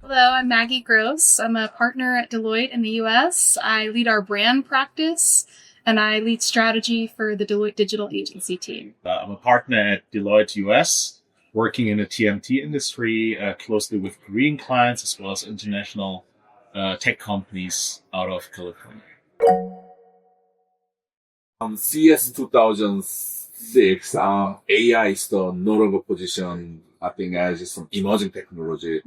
Hello, I'm Maggie Gross. I'm a partner at Deloitte in the US. I lead our brand practice and I lead strategy for the Deloitte digital agency team. I'm a partner at Deloitte US, working in the TMT industry, closely with Korean clients as well as international tech companies out of California. CES 2006, AI is the notable position, I think, as some emerging technology.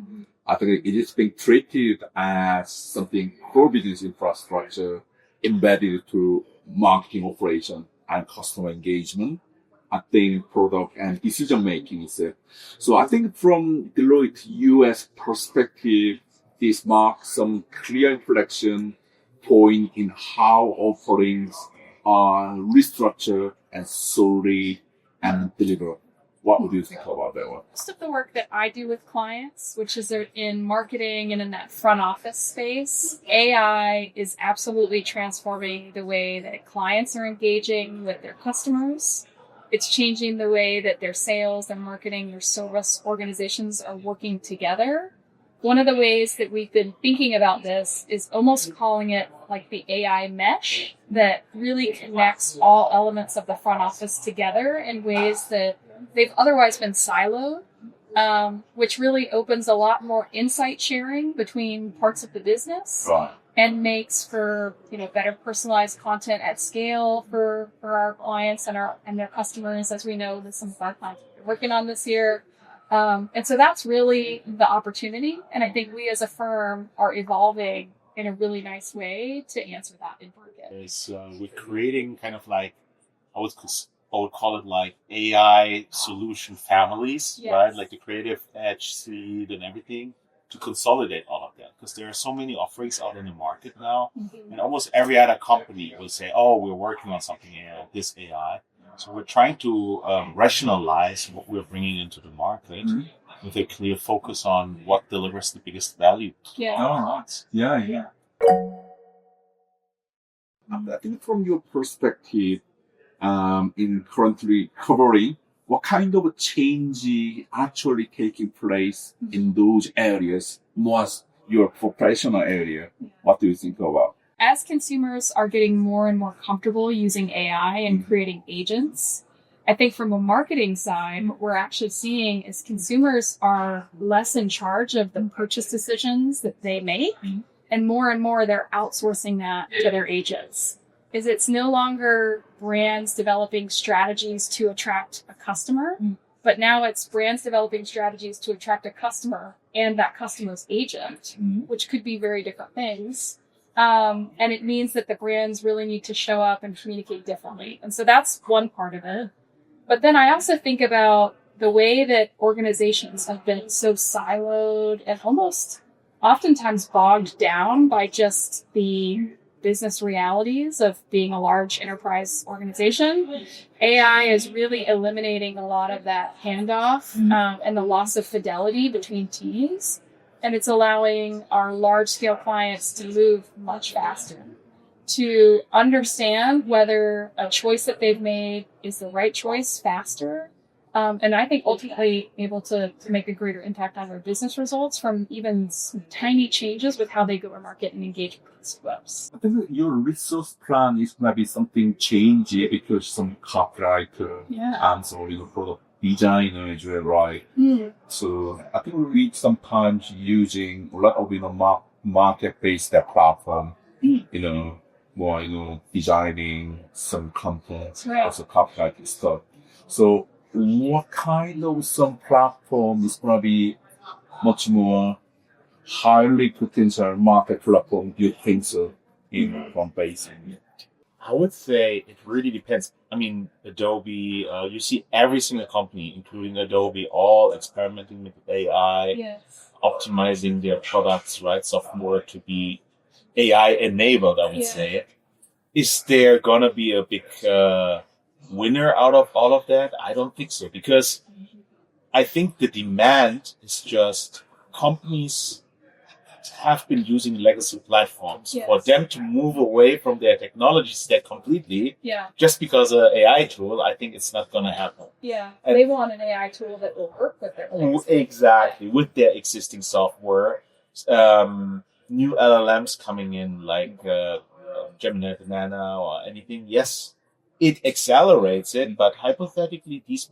I think it is being treated as something core business infrastructure embedded to marketing operation and customer engagement. I think product and decision making is it. So I think from Deloitte US perspective, this marks some clear inflection point in how offerings are restructured and solely and delivered. What would you think about that one? Most of the work that I do with clients, which is in marketing and in that front office space, AI is absolutely transforming the way that clients are engaging with their customers. It's changing the way that their sales, their marketing, their service organizations are working together. One of the ways that we've been thinking about this is almost calling it like the AI mesh that really connects all elements of the front office together in ways that they've otherwise been siloed, which really opens a lot more insight sharing between parts of the business. Right. And makes for, better personalized content at scale for our clients and their customers, as we know that some of our clients are working on this year. And so that's really the opportunity. And I think we as a firm are evolving in a really nice way to answer that in market. We're creating kind of like, I would call it like AI solution families, Yes. right? Like the creative edge, seed and everything to consolidate all of that. Because there are so many offerings out in the market now. Mm-hmm. And almost every other company will say, oh, we're working on something AI, this AI. So we're trying to rationalize what we're bringing into the market with a clear focus on what delivers the biggest value. Yeah. Yeah. I think from your perspective, in currently covering, what kind of change actually taking place in those areas, more as your professional area? What do you think about? As consumers are getting more and more comfortable using AI and creating agents, I think from a marketing side, what we're actually seeing is consumers are less in charge of the purchase decisions that they make, and more they're outsourcing that to their agents. It's no longer brands developing strategies to attract a customer, but now it's brands developing strategies to attract a customer and that customer's agent, which could be very different things. And it means that the brands really need to show up and communicate differently. And so that's one part of it. But then I also think about the way that organizations have been so siloed and almost oftentimes bogged down by just the business realities of being a large enterprise organization. AI is really eliminating a lot of that handoff and the loss of fidelity between teams. And it's allowing our large-scale clients to move much faster, to understand whether a choice that they've made is the right choice faster. And I think ultimately able to make a greater impact on their business results from even some tiny changes with how they go to market and engage with webs. I think your resource plan is going to be something changey because some copywriter and so product designer as well, right? So I think we sometimes using a lot of market-based platform, more designing some content, also copyright stuff. So what kind of some platform is going to be much more highly potential market platform do you think so in from basing? I would say it really depends. I mean, Adobe, you see every single company, including Adobe, all experimenting with AI, optimizing their products, right? Software to be AI enabled, I would say. Is there going to be a big winner out of all of that? I don't think so, because I think the demand is just companies have been using legacy platforms. For them to move away from their technology stack completely, just because of an AI tool, I think it's not going to happen. And they want an AI tool that will work with their Exactly, with their existing software. new LLMs coming in, like Gemini Banana or anything, yes, it accelerates it, but hypothetically, these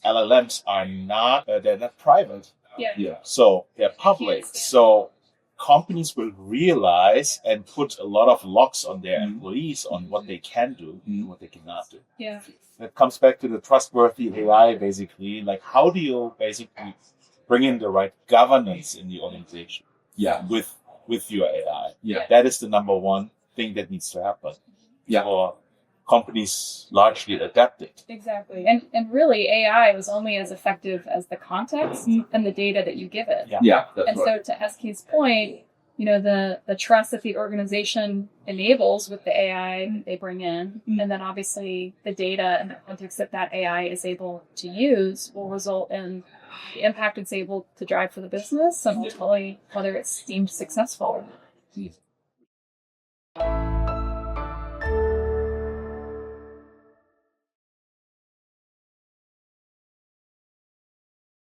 LLMs are not, they're not private. Yeah. So they're public. So companies will realize and put a lot of locks on their employees on what they can do and what they cannot do. Yeah. It comes back to the trustworthy AI, basically. Like, how do you basically bring in the right governance in the organization? Yeah. With your AI. Yeah. That is the number one thing that needs to happen. Yeah. For companies largely adapt it. Exactly. And really, AI was only as effective as the context and the data that you give it. Yeah, that's And right. so to SK's point, you know, the trust that the organization enables with the AI they bring in, and then obviously the data and the context that AI is able to use will result in the impact it's able to drive for the business and ultimately whether it's deemed successful.